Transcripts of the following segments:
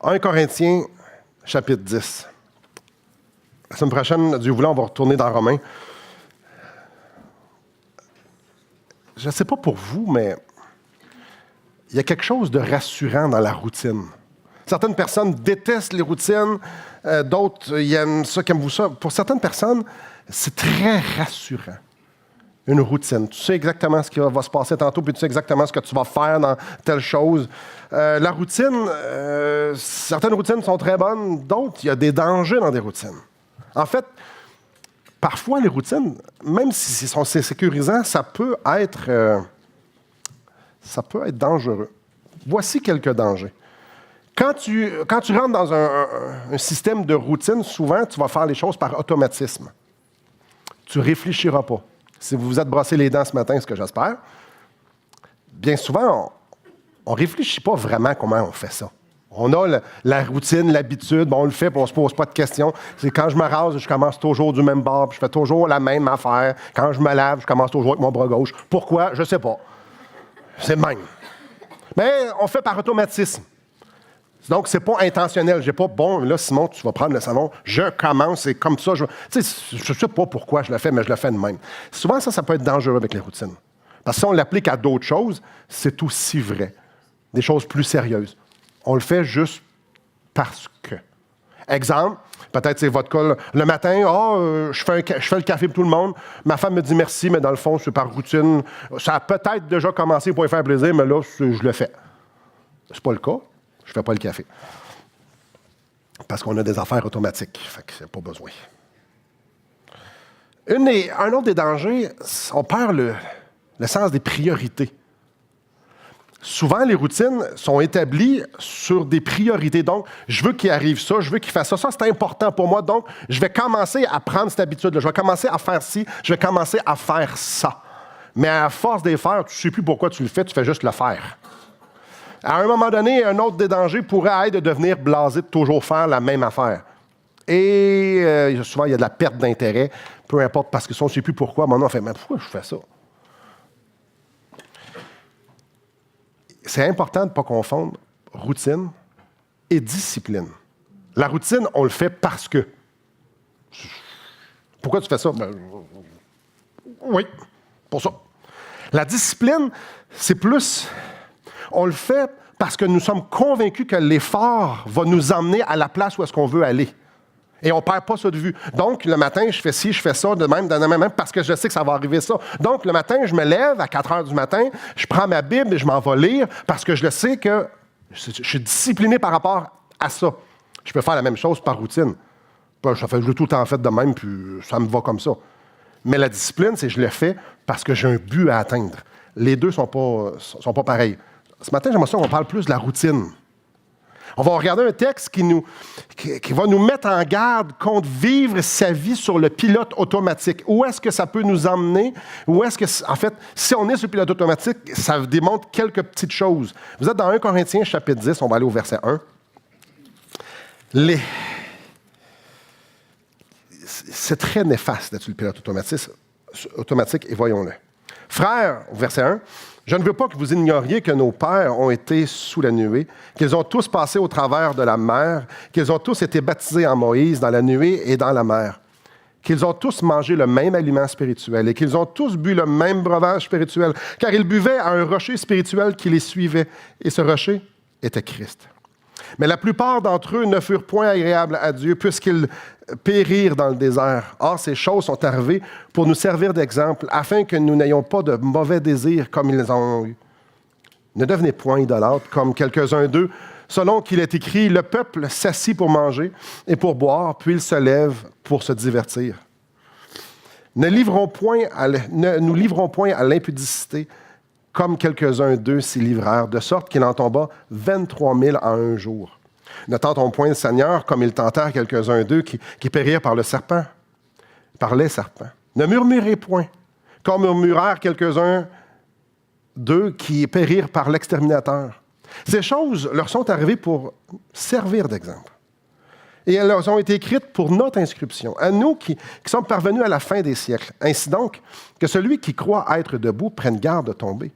1 Corinthiens, chapitre 10. La semaine prochaine, Dieu voulant, on va retourner dans Romains. Je ne sais pas pour vous, mais il y a quelque chose de rassurant dans la routine. Certaines personnes détestent les routines, d'autres ils aiment ça, qui aiment ça. Pour certaines personnes, c'est très rassurant. Une routine. Tu sais exactement ce qui va se passer tantôt, puis tu sais exactement ce que tu vas faire dans telle chose. La routine, certaines routines sont très bonnes, d'autres, il y a des dangers dans des routines. En fait, parfois, les routines, même si c'est sécurisant, ça peut être dangereux. Voici quelques dangers. Quand tu rentres dans un système de routine, souvent, tu vas faire les choses par automatisme. Tu ne réfléchiras pas. Si vous vous êtes brossé les dents ce matin, ce que j'espère, bien souvent, on ne réfléchit pas vraiment comment on fait ça. On a la routine, l'habitude, on le fait, puis on ne se pose pas de questions. C'est quand je me rase, je commence toujours du même bord, puis je fais toujours la même affaire. Quand je me lave, je commence toujours avec mon bras gauche. Pourquoi? Je ne sais pas. C'est le même. Mais on fait par automatisme. Donc, ce n'est pas intentionnel. Je n'ai pas, bon, là, Simon, tu vas prendre le salon, je commence, c'est comme ça. Je ne sais pas pourquoi je le fais, mais je le fais de même. Souvent, ça peut être dangereux avec les routines. Parce que si on l'applique à d'autres choses, c'est aussi vrai. Des choses plus sérieuses. On le fait juste parce que. Exemple, peut-être c'est votre cas. Le matin, je fais le café pour tout le monde. Ma femme me dit merci, mais dans le fond, c'est par routine. Ça a peut-être déjà commencé pour lui faire plaisir, mais là, je le fais. C'est pas le cas. Je ne fais pas le café. Parce qu'on a des affaires automatiques. Fait que c'est pas besoin. Un autre des dangers, on perd le sens des priorités. Souvent, les routines sont établies sur des priorités. Donc, je veux qu'il arrive ça, je veux qu'il fasse ça. Ça, c'est important pour moi. Donc, je vais commencer à prendre cette habitude-là. Je vais commencer à faire ci, je vais commencer à faire ça. Mais à force de les faire, tu ne sais plus pourquoi tu le fais, tu fais juste le faire. À un moment donné, un autre des dangers pourrait être de devenir blasé de toujours faire la même affaire. Et souvent, il y a de la perte d'intérêt, peu importe, parce que si on ne sait plus pourquoi, maintenant on fait « Mais pourquoi je fais ça? » C'est important de ne pas confondre routine et discipline. La routine, on le fait parce que. Pourquoi tu fais ça? Oui, pour ça. La discipline, c'est plus... On le fait parce que nous sommes convaincus que l'effort va nous emmener à la place où est-ce qu'on veut aller. Et on ne perd pas ça de vue. Donc, le matin, je fais ci, je fais ça, de même, parce que je sais que ça va arriver ça. Donc, le matin, je me lève à 4 heures du matin, je prends ma Bible et je m'en vais lire parce que je le sais que je suis discipliné par rapport à ça. Je peux faire la même chose par routine. Je l'ai tout le temps fait de même, puis ça me va comme ça. Mais la discipline, c'est que je le fais parce que j'ai un but à atteindre. Les deux ne sont pas pareils. Ce matin, j'aimerais ça qu'on parle plus de la routine. On va regarder un texte qui va nous mettre en garde contre vivre sa vie sur le pilote automatique. Où est-ce que ça peut nous emmener? Où est-ce que, en fait, si on est sur le pilote automatique, ça démontre quelques petites choses. Vous êtes dans 1 Corinthiens, chapitre 10, on va aller au verset 1. C'est très néfaste d'être sur le pilote automatique, et voyons-le. Frères, au verset 1, « Je ne veux pas que vous ignoriez que nos pères ont été sous la nuée, qu'ils ont tous passé au travers de la mer, qu'ils ont tous été baptisés en Moïse dans la nuée et dans la mer, qu'ils ont tous mangé le même aliment spirituel et qu'ils ont tous bu le même breuvage spirituel, car ils buvaient à un rocher spirituel qui les suivait, et ce rocher était Christ. Mais la plupart d'entre eux ne furent point agréables à Dieu, puisqu'ils périrent dans le désert. Or, ces choses sont arrivées pour nous servir d'exemple, afin que nous n'ayons pas de mauvais désirs comme ils en ont eu. Ne devenez point idolâtres, comme quelques-uns d'eux, selon qu'il est écrit, « Le peuple s'assit pour manger et pour boire, puis il se lève pour se divertir. » Ne nous livrons point à l'impudicité, comme quelques-uns d'eux s'y livrèrent, de sorte qu'il en tomba 23 000 en un jour. Ne tentons point le Seigneur, comme ils tentèrent quelques-uns d'eux qui périrent par les serpents. Ne murmurez point, comme murmurèrent quelques-uns d'eux qui périrent par l'exterminateur. Ces choses leur sont arrivées pour servir d'exemple. Et elles leur ont été écrites pour notre inscription, à nous qui sommes parvenus à la fin des siècles. Ainsi donc, que celui qui croit être debout prenne garde de tomber.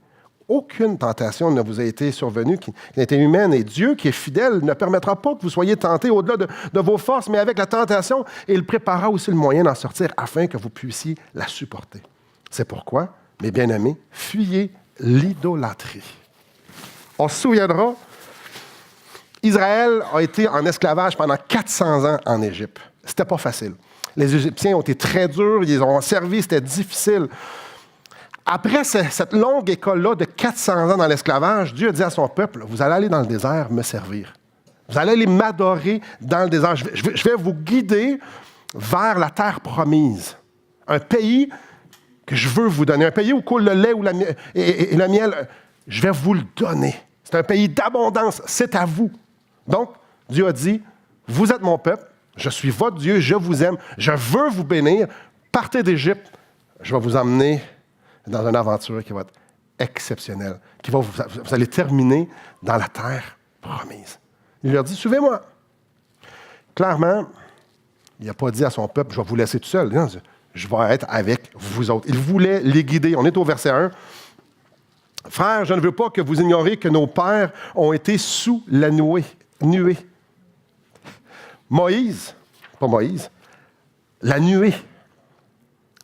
aucune tentation ne vous a été survenue qui n'a été humaine. Et Dieu, qui est fidèle, ne permettra pas que vous soyez tentés au-delà de vos forces, mais avec la tentation, il préparera aussi le moyen d'en sortir afin que vous puissiez la supporter. C'est pourquoi, mes bien-aimés, fuyez l'idolâtrie. On se souviendra, Israël a été en esclavage pendant 400 ans en Égypte. C'était pas facile. Les Égyptiens ont été très durs, ils ont servi, c'était difficile. Après cette longue école-là de 400 ans dans l'esclavage, Dieu a dit à son peuple, vous allez aller dans le désert me servir. Vous allez aller m'adorer dans le désert. Je vais vous guider vers la terre promise. Un pays que je veux vous donner. Un pays où coule le lait et le miel. Je vais vous le donner. C'est un pays d'abondance. C'est à vous. Donc, Dieu a dit, vous êtes mon peuple. Je suis votre Dieu. Je vous aime. Je veux vous bénir. Partez d'Égypte. Je vais vous emmener dans une aventure qui va être exceptionnelle. Vous allez terminer dans la terre promise. Il leur dit, suivez-moi. Clairement, il n'a pas dit à son peuple, je vais vous laisser tout seul. Non, je vais être avec vous autres. Il voulait les guider. On est au verset 1. Frères, je ne veux pas que vous ignoriez que nos pères ont été sous la nuée. Moïse, pas Moïse, la nuée.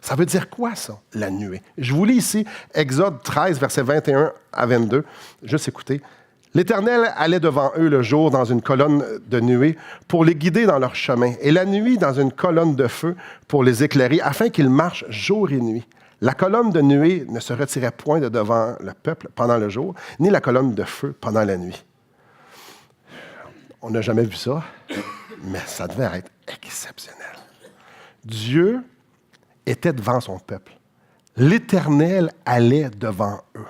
Ça veut dire quoi, ça, la nuée? Je vous lis ici, Exode 13, versets 21 à 22. Juste écoutez. L'Éternel allait devant eux le jour dans une colonne de nuée pour les guider dans leur chemin, et la nuit dans une colonne de feu pour les éclairer, afin qu'ils marchent jour et nuit. La colonne de nuée ne se retirait point de devant le peuple pendant le jour, ni la colonne de feu pendant la nuit. On n'a jamais vu ça, mais ça devait être exceptionnel. Dieu était devant son peuple. L'Éternel allait devant eux.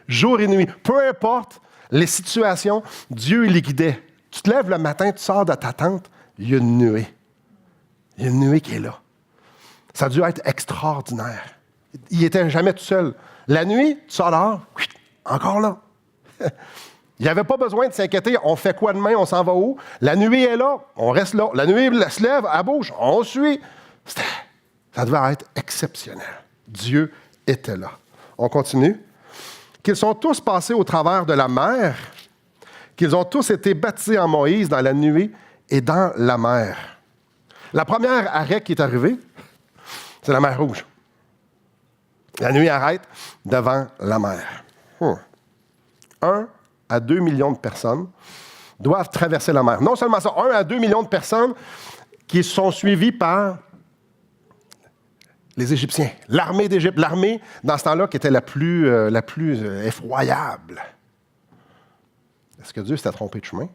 Jour et nuit, peu importe les situations, Dieu les guidait. Tu te lèves le matin, tu sors de ta tente, il y a une nuée. Il y a une nuée qui est là. Ça a dû être extraordinaire. Il n'était jamais tout seul. La nuit, tu sors dehors, encore là. Il n'y avait pas besoin de s'inquiéter. On fait quoi demain? On s'en va où? La nuée est là, on reste là. La nuée se lève, elle bouge, on suit. Ça devait être exceptionnel. Dieu était là. On continue. Qu'ils sont tous passés au travers de la mer, qu'ils ont tous été baptisés en Moïse dans la nuée et dans la mer. La première arrêt qui est arrivée, c'est la mer Rouge. La nuée arrête devant la mer. 1 à 2 millions de personnes doivent traverser la mer. Non seulement ça, 1 à 2 millions de personnes qui sont suivies par les Égyptiens, l'armée d'Égypte, l'armée, dans ce temps-là, qui était la plus effroyable. Est-ce que Dieu s'était trompé de chemin?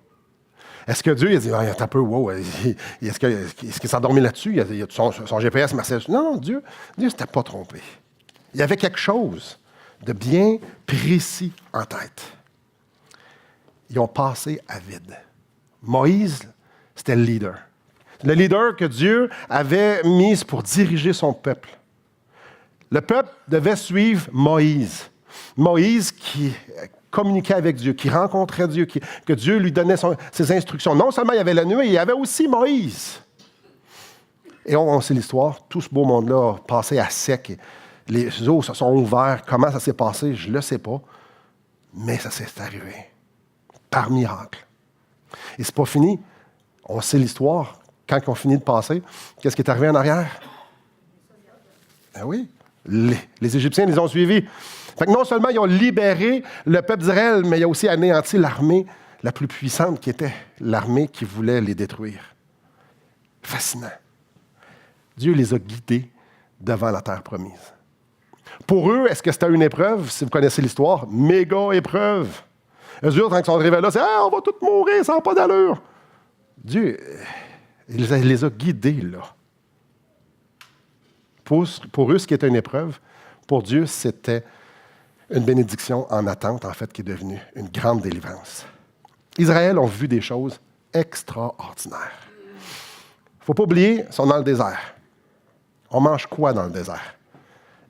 Est-ce que Dieu il a dit, attends un peu, wow, est-ce qu'il s'est endormi là-dessus? Il a son GPS marchait dessus. Non, Dieu ne s'était pas trompé. Il y avait quelque chose de bien précis en tête. Ils ont passé à vide. Moïse, c'était le leader. Le leader que Dieu avait mis pour diriger son peuple. Le peuple devait suivre Moïse. Moïse qui communiquait avec Dieu, qui rencontrait Dieu, que Dieu lui donnait ses instructions. Non seulement il y avait la nuée, il y avait aussi Moïse. Et on sait l'histoire. Tout ce beau monde-là a passé à sec. Les eaux se sont ouvertes. Comment ça s'est passé, je ne le sais pas. Mais ça s'est arrivé. Par miracle. Et c'est pas fini. On sait l'histoire. Quand ils ont fini de passer, qu'est-ce qui est arrivé en arrière? Ben oui, les Égyptiens les ont suivis. Fait que non seulement ils ont libéré le peuple d'Israël, mais ils ont aussi anéanti l'armée la plus puissante qui était l'armée qui voulait les détruire. Fascinant. Dieu les a guidés devant la terre promise. Pour eux, est-ce que c'était une épreuve? Si vous connaissez l'histoire, méga épreuve. Eux autres, quand ils sont arrivés là, c'est on va tous mourir, ça n'a pas d'allure. Dieu, il les a guidés là. Pour eux, ce qui était une épreuve, pour Dieu, c'était une bénédiction en attente, en fait, qui est devenue une grande délivrance. Israël ont vu des choses extraordinaires. Il ne faut pas oublier, ils sont dans le désert. On mange quoi dans le désert?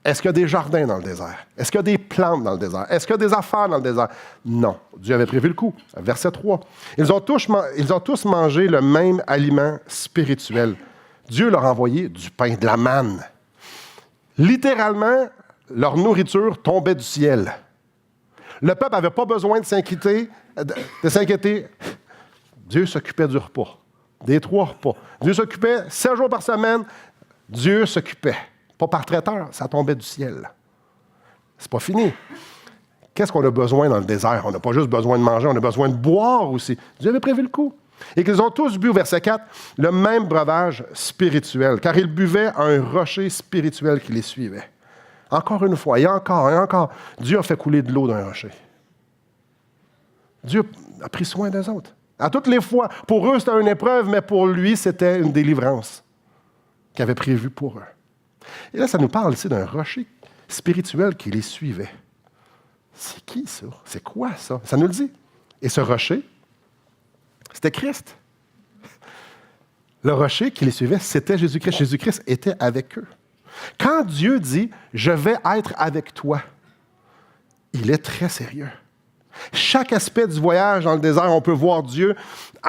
Est-ce qu'il y a des jardins dans le désert? Est-ce qu'il y a des plantes dans le désert? Est-ce qu'il y a des affaires dans le désert? Non. Dieu avait prévu le coup. Verset 3. Ils ont tous mangé le même aliment spirituel. Dieu leur a envoyé du pain, de la manne. Littéralement, leur nourriture tombait du ciel. Le peuple n'avait pas besoin de s'inquiéter. Dieu s'occupait du repas, des 3 repas. Dieu s'occupait 7 jours par semaine. Dieu s'occupait. Pas par traiteur, ça tombait du ciel. C'est pas fini. Qu'est-ce qu'on a besoin dans le désert? On n'a pas juste besoin de manger, on a besoin de boire aussi. Dieu avait prévu le coup. Et qu'ils ont tous bu, au verset 4, le même breuvage spirituel, car ils buvaient à un rocher spirituel qui les suivait. Encore une fois, et encore, Dieu a fait couler de l'eau d'un rocher. Dieu a pris soin d'eux autres. À toutes les fois, pour eux, c'était une épreuve, mais pour lui, c'était une délivrance qu'il avait prévue pour eux. Et là, ça nous parle ici d'un rocher spirituel qui les suivait. C'est qui ça? C'est quoi ça? Ça nous le dit. Et ce rocher, c'était Christ. Le rocher qui les suivait, c'était Jésus-Christ. Jésus-Christ était avec eux. Quand Dieu dit « Je vais être avec toi », il est très sérieux. Chaque aspect du voyage dans le désert, on peut voir Dieu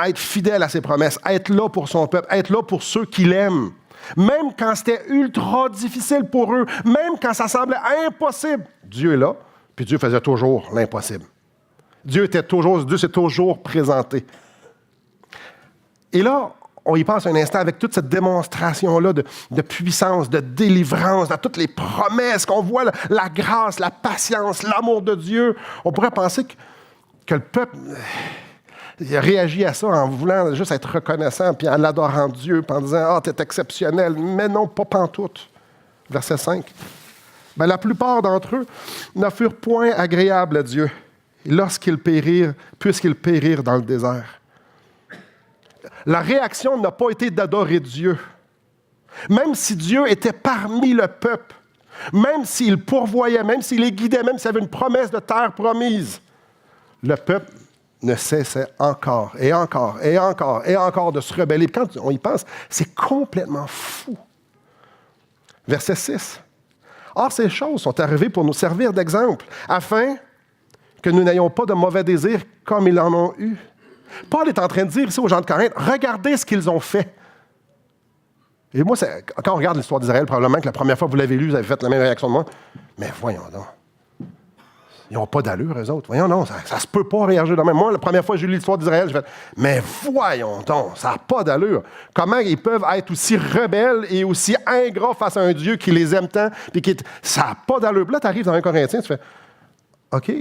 être fidèle à ses promesses, être là pour son peuple, être là pour ceux qu'il aime. Même quand c'était ultra difficile pour eux, même quand ça semblait impossible, Dieu est là, puis Dieu faisait toujours l'impossible. Dieu s'est toujours présenté. Et là, on y pense un instant avec toute cette démonstration-là de puissance, de délivrance, dans toutes les promesses qu'on voit, la grâce, la patience, l'amour de Dieu. On pourrait penser que le peuple il a réagi à ça en voulant juste être reconnaissant, puis en l'adorant Dieu, puis en disant « Ah, t'es exceptionnel », mais non, pas pantoute. Verset 5. « La plupart d'entre eux ne furent point agréables à Dieu, puisqu'ils périrent dans le désert. » La réaction n'a pas été d'adorer Dieu. Même si Dieu était parmi le peuple, même s'il pourvoyait, même s'il les guidait, même s'il y avait une promesse de terre promise, le peuple ne cessait encore et encore et encore et encore de se rebeller. Quand on y pense, c'est complètement fou. Verset 6. « Or, ces choses sont arrivées pour nous servir d'exemple, afin que nous n'ayons pas de mauvais désirs comme ils en ont eu. » Paul est en train de dire ici aux gens de Corinthe, regardez ce qu'ils ont fait. Et moi, quand on regarde l'histoire d'Israël, probablement que la première fois que vous l'avez lu, vous avez fait la même réaction de moi. Mais voyons donc. Ils n'ont pas d'allure, eux autres. Voyons donc, ça se peut pas réagir de même. Moi, la première fois que j'ai lu l'histoire d'Israël, j'ai fait, mais voyons donc, ça n'a pas d'allure. Comment ils peuvent être aussi rebelles et aussi ingrats face à un Dieu qui les aime tant, puis ça n'a pas d'allure. Puis là, tu arrives dans 1 Corinthiens, tu fais, OK,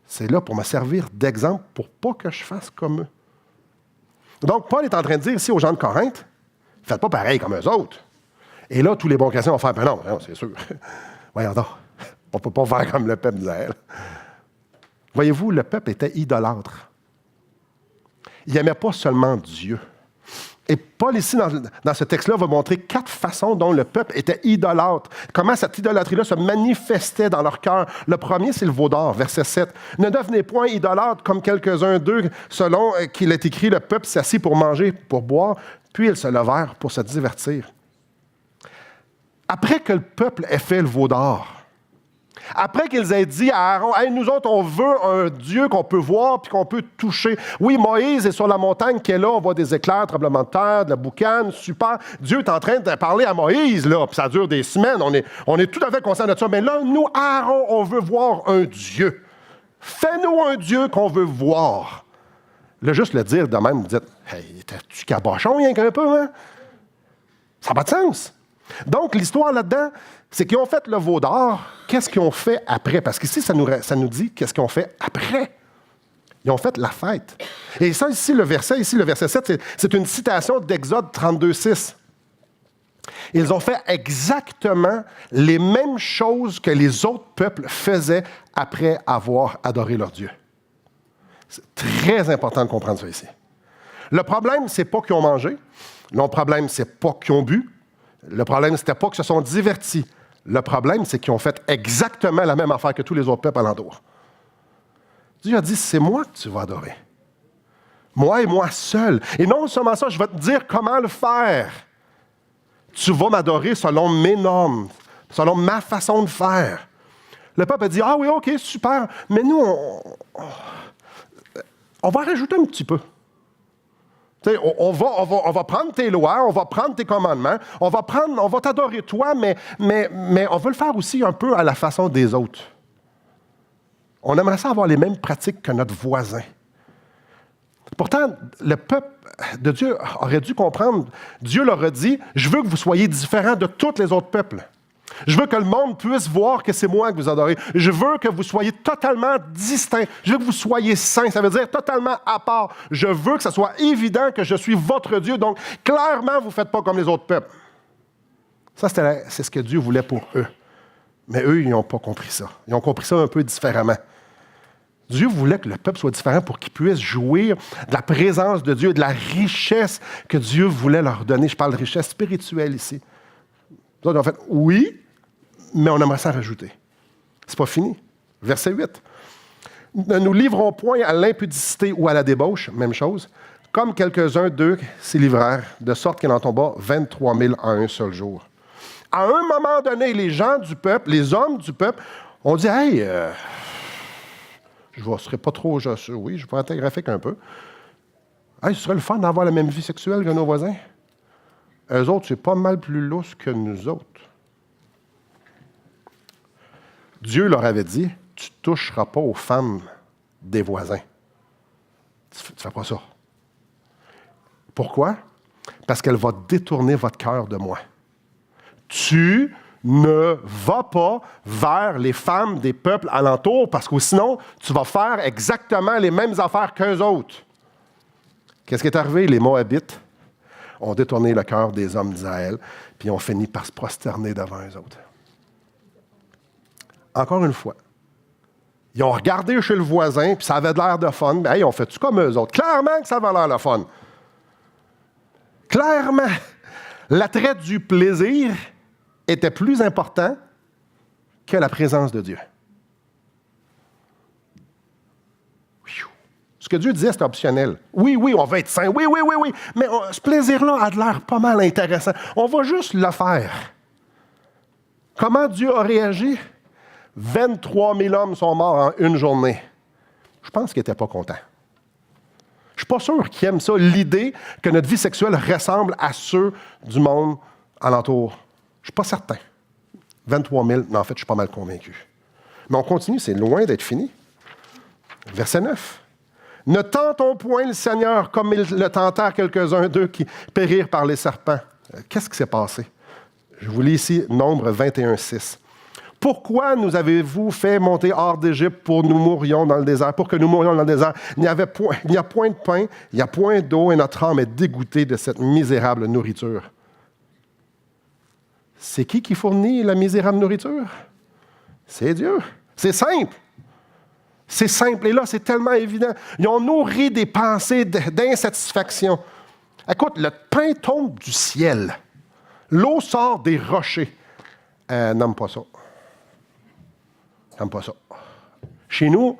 c'est là pour me servir d'exemple pour pas que je fasse comme eux. Donc, Paul est en train de dire ici aux gens de Corinthe, faites pas pareil comme eux autres. Et là, tous les bons chrétiens vont faire, ben non, c'est sûr. Voyons donc, on ne peut pas faire comme le peuple d'Israël. Voyez-vous, le peuple était idolâtre. Il n'aimait pas seulement Dieu. Et Paul, ici, dans ce texte-là, va montrer 4 façons dont le peuple était idolâtre. Comment cette idolâtrie-là se manifestait dans leur cœur. Le premier, c'est le veau d'or, verset 7. « Ne devenez point idolâtres comme quelques-uns d'eux, selon qu'il est écrit, le peuple s'assit pour manger, pour boire, puis ils se levèrent pour se divertir. » Après que le peuple ait fait le veau d'or, après qu'ils aient dit à Aaron, « Hey, nous autres, on veut un Dieu qu'on peut voir puis qu'on peut toucher. » Oui, Moïse est sur la montagne qui est là, on voit des éclairs, tremblements de terre, de la boucane, super. Dieu est en train de parler à Moïse, là, puis ça dure des semaines. On est tout à fait conscient de ça. Mais là, nous, Aaron, on veut voir un Dieu. Fais-nous un Dieu qu'on veut voir. Là, juste le dire de même, vous dites, « Hey, t'es-tu cabochon, rien qu'un peu, hein? » Ça n'a pas de sens. Donc, l'histoire là-dedans, c'est qu'ils ont fait le veau d'or. Qu'est-ce qu'ils ont fait après? Parce qu'ici, ça nous dit qu'est-ce qu'ils ont fait après. Ils ont fait la fête. Et ça, ici, le verset 7, c'est une citation d'Exode 32:6. Ils ont fait exactement les mêmes choses que les autres peuples faisaient après avoir adoré leur Dieu. C'est très important de comprendre ça ici. Le problème, c'est pas qu'ils ont mangé. Le problème, c'est pas qu'ils ont bu. Le problème, c'était pas qu'ils se sont divertis. Le problème, c'est qu'ils ont fait exactement la même affaire que tous les autres peuples alentour. Dieu a dit, c'est moi que tu vas adorer. Moi et moi seul. Et non seulement ça, je vais te dire comment le faire. Tu vas m'adorer selon mes normes, selon ma façon de faire. Le peuple a dit, ah oui, OK, super, mais nous, on va rajouter un petit peu. On va prendre tes lois, on va prendre tes commandements, on va t'adorer toi, mais on veut le faire aussi un peu à la façon des autres. On aimerait ça avoir les mêmes pratiques que notre voisin. Pourtant, le peuple de Dieu aurait dû comprendre, Dieu leur a dit, je veux que vous soyez différents de tous les autres peuples. Je veux que le monde puisse voir que c'est moi que vous adorez. Je veux que vous soyez totalement distincts. Je veux que vous soyez saints. Ça veut dire totalement à part. Je veux que ça soit évident que je suis votre Dieu. Donc, clairement, vous ne faites pas comme les autres peuples. Ça, c'est ce que Dieu voulait pour eux. Mais eux, ils n'ont pas compris ça. Ils ont compris ça un peu différemment. Dieu voulait que le peuple soit différent pour qu'ils puissent jouir de la présence de Dieu, de la richesse que Dieu voulait leur donner. Je parle de richesse spirituelle ici. Donc, en fait, oui, mais on aimerait s'en rajouter. C'est pas fini. Verset 8. Ne nous livrons point à l'impudicité ou à la débauche, même chose, comme quelques-uns d'eux s'y livrèrent, de sorte qu'il en tomba 23 000 en un seul jour. À un moment donné, les gens du peuple, les hommes du peuple, ont dit, « Hey, je ne serai pas trop... oui, je vais être graphique un peu. Hey, ce serait le fun d'avoir la même vie sexuelle que nos voisins. Eux autres, c'est pas mal plus lousse que nous autres. » Dieu leur avait dit, « Tu ne toucheras pas aux femmes des voisins. » Tu ne fais pas ça. Pourquoi? Parce qu'elle va détourner votre cœur de moi. Tu ne vas pas vers les femmes des peuples alentours, parce que sinon, tu vas faire exactement les mêmes affaires qu'eux autres. Qu'est-ce qui est arrivé? Les Moabites ont détourné le cœur des hommes d'Israël, puis ont fini par se prosterner devant eux autres. Encore une fois, ils ont regardé chez le voisin, puis ça avait l'air de fun. Mais hey, on fait-tu comme eux autres? Clairement que ça avait l'air de fun. Clairement, l'attrait du plaisir était plus important que la présence de Dieu. Ce que Dieu disait, c'était optionnel. Oui, on va être saint. Oui. Mais ce plaisir-là a l'air pas mal intéressant. On va juste le faire. Comment Dieu a réagi? 23 000 hommes sont morts en une journée. Je pense qu'il n'était pas content. Je ne suis pas sûr qu'il aime ça, l'idée que notre vie sexuelle ressemble à ceux du monde alentour. Je ne suis pas certain. 23 000, mais en fait, je suis pas mal convaincu. Mais on continue, c'est loin d'être fini. Verset 9. « Ne tentons point le Seigneur comme ils le tentèrent quelques-uns d'eux qui périrent par les serpents. » Qu'est-ce qui s'est passé? Je vous lis ici, Nombre 21, 6. « Pourquoi nous avez-vous fait monter hors d'Égypte pour que nous mourions dans le désert? Il n'y a point de pain, il n'y a point d'eau, et notre âme est dégoûtée de cette misérable nourriture. » C'est qui fournit la misérable nourriture? C'est Dieu. C'est simple. C'est simple. Et là, c'est tellement évident. Ils ont nourri des pensées d'insatisfaction. Écoute, le pain tombe du ciel. L'eau sort des rochers. N'aime pas ça. N'aime pas ça. Chez nous,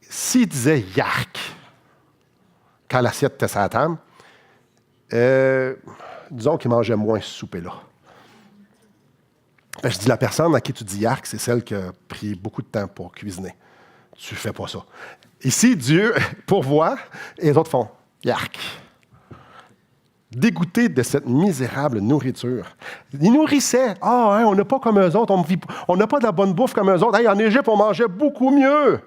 s'il disait « yark » quand l'assiette était sur la table, disons qu'il mangeait moins ce souper-là. Je dis la personne à qui tu dis « yark », c'est celle qui a pris beaucoup de temps pour cuisiner. Tu ne fais pas ça. Ici, Dieu pourvoit et les autres font « yark ». Dégoûtés de cette misérable nourriture. Ils nourrissaient. « Ah, hein, on n'est pas comme eux autres, on n'a pas de la bonne bouffe comme eux autres. Hey, en Égypte, on mangeait beaucoup mieux. »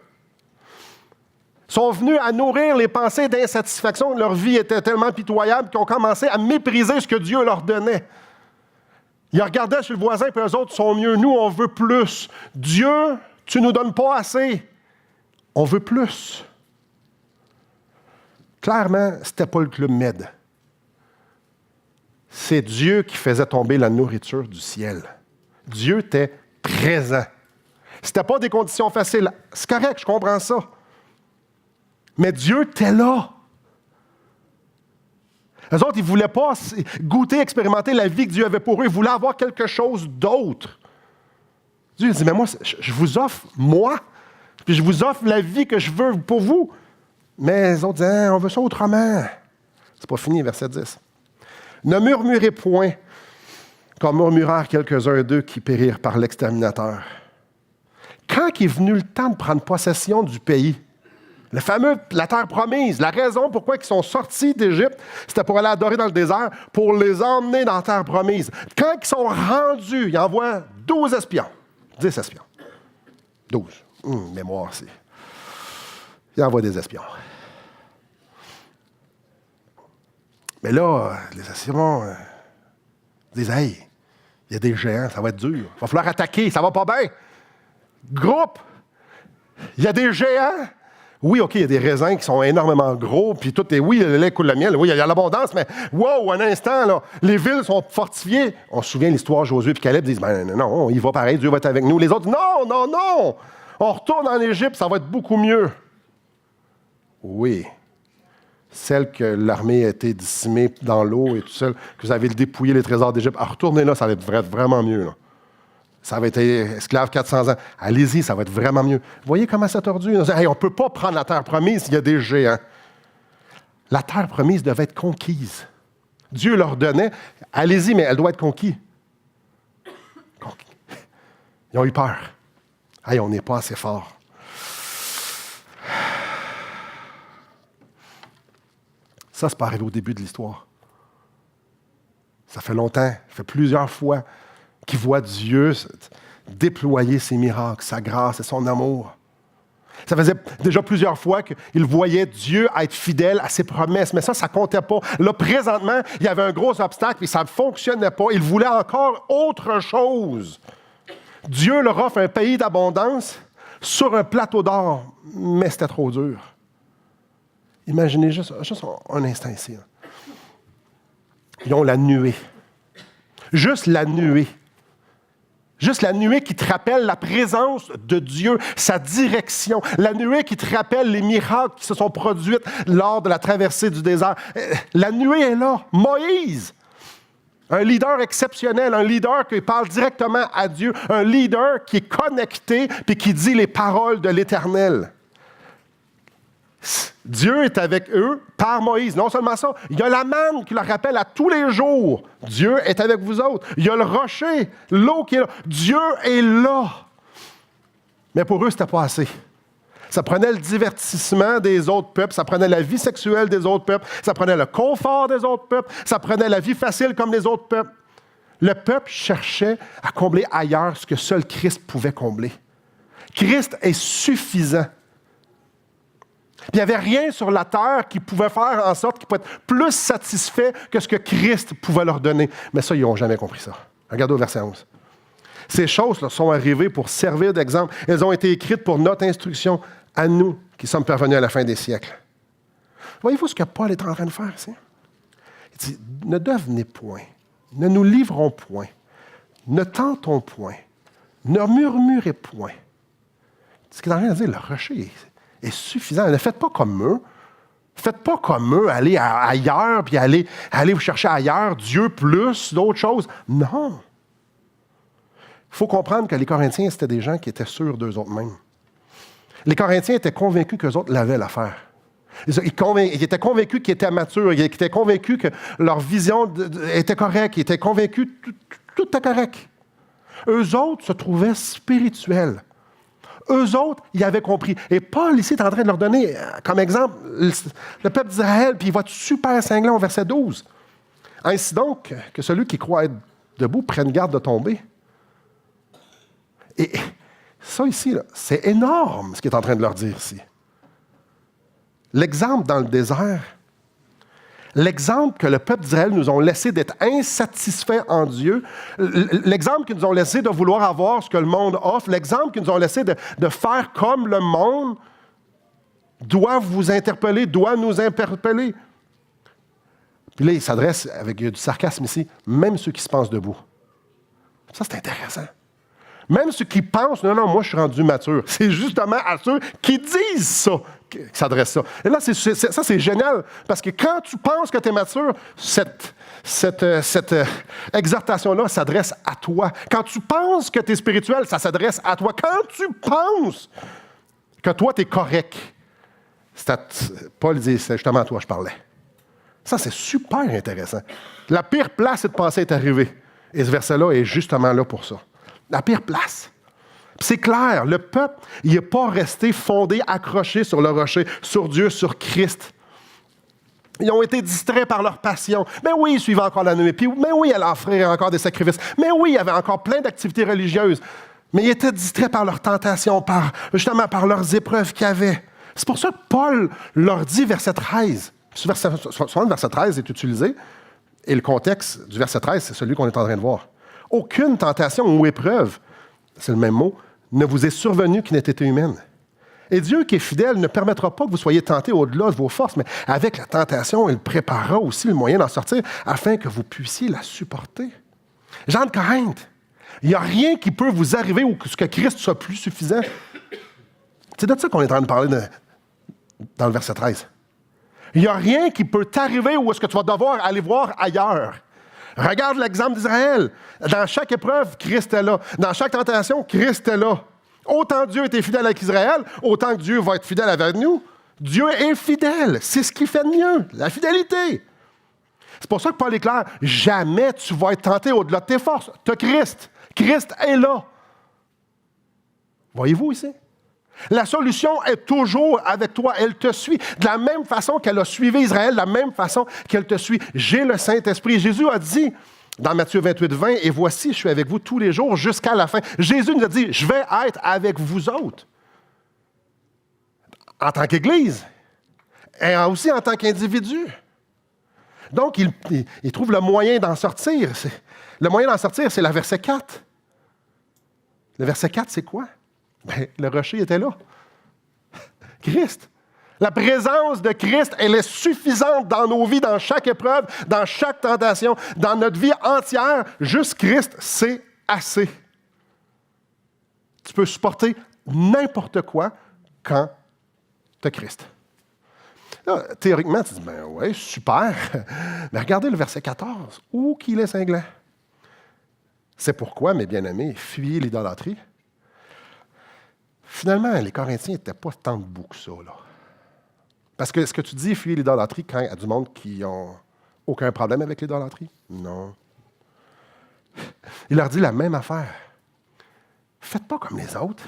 Ils sont venus à nourrir les pensées d'insatisfaction. Leur vie était tellement pitoyable qu'ils ont commencé à mépriser ce que Dieu leur donnait. Ils regardaient sur le voisin, puis eux autres sont mieux. Nous, on veut plus. Dieu, tu ne nous donnes pas assez. On veut plus. Clairement, ce n'était pas le Club Med. C'est Dieu qui faisait tomber la nourriture du ciel. Dieu était présent. Ce n'était pas des conditions faciles. C'est correct, je comprends ça. Mais Dieu était là. Les autres, ils ne voulaient pas goûter, expérimenter la vie que Dieu avait pour eux. Ils voulaient avoir quelque chose d'autre. Dieu dit, mais moi, je vous offre, moi, puis je vous offre la vie que je veux pour vous. Mais les autres disaient, on veut ça autrement. C'est pas fini, verset 10. Ne murmurez point, comme murmurèrent quelques-uns d'eux qui périrent par l'exterminateur. Quand est venu le temps de prendre possession du pays, le fameux, la terre promise, la raison pourquoi ils sont sortis d'Égypte, c'était pour aller adorer dans le désert, pour les emmener dans la terre promise. Quand ils sont rendus, ils envoient 12 espions, 10 espions. 12. Mémoire, c'est. Il envoie des espions. Mais là, les espions disent, hey, il y a des géants, ça va être dur. Il va falloir attaquer, ça va pas bien. Groupe, il y a des géants. Oui, OK, il y a des raisins qui sont énormément gros, puis tout est, oui, le lait coule le miel, oui, il y a l'abondance, mais wow, un instant, là, les villes sont fortifiées. On se souvient de l'histoire de Josué et Caleb disent, ben non, il va pareil, Dieu va être avec nous. Les autres, non, on retourne en Égypte, ça va être beaucoup mieux. Oui. Celle que l'armée a été décimée dans l'eau et tout seul, que vous avez dépouillé les trésors d'Égypte, retournez là, ça va être vraiment mieux. Là. Ça va être esclave 400 ans. Allez-y, ça va être vraiment mieux. Vous voyez comment c'est tordu? Hey, on ne peut pas prendre la terre promise s'il y a des géants. La terre promise devait être conquise. Dieu leur donnait, allez-y, mais elle doit être conquise. Ils ont eu peur. Hey, on n'est pas assez fort. Ça, c'est pas arrivé au début de l'histoire. Ça fait longtemps, ça fait plusieurs fois qu'ils voient Dieu déployer ses miracles, sa grâce et son amour. Ça faisait déjà plusieurs fois qu'ils voyaient Dieu être fidèle à ses promesses, mais ça ne comptait pas. Là, présentement, il y avait un gros obstacle et ça ne fonctionnait pas. Ils voulaient encore autre chose. Dieu leur offre un pays d'abondance sur un plateau d'or, mais c'était trop dur. Imaginez juste un instant ici. Là. Ils ont la nuée. Juste la nuée. Juste la nuée qui te rappelle la présence de Dieu, sa direction. La nuée qui te rappelle les miracles qui se sont produits lors de la traversée du désert. La nuée est là. Moïse, un leader exceptionnel, un leader qui parle directement à Dieu, un leader qui est connecté et qui dit les paroles de l'Éternel. Dieu est avec eux par Moïse. Non seulement ça, il y a la manne qui leur rappelle à tous les jours. Dieu est avec vous autres. Il y a le rocher, l'eau qui est là. Dieu est là. Mais pour eux, ce n'était pas assez. Ça prenait le divertissement des autres peuples, ça prenait la vie sexuelle des autres peuples, ça prenait le confort des autres peuples, ça prenait la vie facile comme les autres peuples. Le peuple cherchait à combler ailleurs ce que seul Christ pouvait combler. Christ est suffisant. Il n'y avait rien sur la terre qui pouvait faire en sorte qu'ils pouvaient être plus satisfaits que ce que Christ pouvait leur donner. Mais ça, ils n'ont jamais compris ça. Regardez au verset 11. Ces choses là, sont arrivées pour servir d'exemple. Elles ont été écrites pour notre instruction à nous qui sommes parvenus à la fin des siècles. Voyez-vous ce que Paul est en train de faire ici? Il dit, ne devenez point, ne nous livrons point, ne tentons point, ne murmurez point. Ce qu'il est en train de dire, le rocher est suffisant. Ne faites pas comme eux. Faites pas comme eux, allez ailleurs, puis allez vous chercher ailleurs, Dieu plus, d'autres choses. Non. Il faut comprendre que les Corinthiens, c'était des gens qui étaient sûrs d'eux autres mêmes. Les Corinthiens étaient convaincus qu'eux autres l'avaient l'affaire. Ils étaient convaincus qu'ils étaient matures, ils étaient convaincus que leur vision était correcte, ils étaient convaincus que tout était correct. Eux autres se trouvaient spirituels. Eux autres, ils avaient compris. Et Paul, ici, est en train de leur donner, comme exemple, le peuple d'Israël, puis il va être super cinglant au verset 12. Ainsi donc, que celui qui croit être debout prenne garde de tomber. Et ça ici, là, c'est énorme ce qu'il est en train de leur dire ici. L'exemple dans le désert, l'exemple que le peuple d'Israël nous ont laissé d'être insatisfaits en Dieu, l'exemple qu'ils nous ont laissé de vouloir avoir ce que le monde offre, l'exemple qu'ils nous ont laissé de faire comme le monde, doit vous interpeller, doit nous interpeller. Puis là, il s'adresse avec du sarcasme ici, même ceux qui se pensent debout. Ça, c'est intéressant. Même ceux qui pensent, non, moi, je suis rendu mature. C'est justement à ceux qui disent ça qui s'adressent ça. Et là, ça, c'est génial, parce que quand tu penses que tu es mature, cette exhortation-là s'adresse à toi. Quand tu penses que tu es spirituel, ça s'adresse à toi. Quand tu penses que toi, tu es correct, Paul dit, c'est justement à toi que je parlais. Ça, c'est super intéressant. La pire place, c'est de penser être arrivé. Et ce verset-là est justement là pour ça. La pire place. Puis c'est clair, le peuple, il n'est pas resté fondé, accroché sur le rocher, sur Dieu, sur Christ. Ils ont été distraits par leur passion. Mais oui, ils suivaient encore la nuée. Puis, mais oui, ils allaient offrir encore des sacrifices. Mais oui, il y avait encore plein d'activités religieuses. Mais ils étaient distraits par leurs tentations, justement par leurs épreuves qu'ils avaient. C'est pour ça que Paul leur dit, verset 13, souvent le verset 13 est utilisé, et le contexte du verset 13, c'est celui qu'on est en train de voir. Aucune tentation ou épreuve, c'est le même mot, ne vous est survenue qui n'ait été humaine. Et Dieu qui est fidèle ne permettra pas que vous soyez tentés au-delà de vos forces, mais avec la tentation, il préparera aussi le moyen d'en sortir afin que vous puissiez la supporter. Jean de Corinthe, il n'y a rien qui peut vous arriver ou que Christ soit plus suffisant. C'est de ça qu'on est en train de parler dans le verset 13. Il n'y a rien qui peut t'arriver où est-ce que tu vas devoir aller voir ailleurs. Regarde l'exemple d'Israël. Dans chaque épreuve, Christ est là. Dans chaque tentation, Christ est là. Autant Dieu était fidèle avec Israël, autant que Dieu va être fidèle avec nous. Dieu est fidèle. C'est ce qu'il fait de mieux, la fidélité. C'est pour ça que Paul est clair. Jamais tu vas être tenté au-delà de tes forces. Tu as Christ. Christ est là. Voyez-vous ici? La solution est toujours avec toi. Elle te suit. De la même façon qu'elle a suivi Israël, de la même façon qu'elle te suit. J'ai le Saint-Esprit. Jésus a dit dans Matthieu 28, 20, « Et voici, je suis avec vous tous les jours jusqu'à la fin. » Jésus nous a dit, « Je vais être avec vous autres. » En tant qu'Église. Et aussi en tant qu'individu. Donc, il trouve le moyen d'en sortir. Le moyen d'en sortir, c'est le verset 4. Le verset 4, c'est quoi? Bien, le rocher était là. Christ. La présence de Christ, elle est suffisante dans nos vies, dans chaque épreuve, dans chaque tentation, dans notre vie entière. Juste Christ, c'est assez. Tu peux supporter n'importe quoi quand tu as Christ. Là, théoriquement, tu dis, ben oui, super. Mais regardez le verset 14. Où qu'il est cinglant. C'est pourquoi, mes bien-aimés, fuyez l'idolâtrie. Finalement, les Corinthiens n'étaient pas tant debout que ça, là. Parce que ce que tu dis, fuyez l'idolâtrie quand il y a du monde qui n'a aucun problème avec l'idolâtrie? Non. Il leur dit la même affaire. Faites pas comme les autres.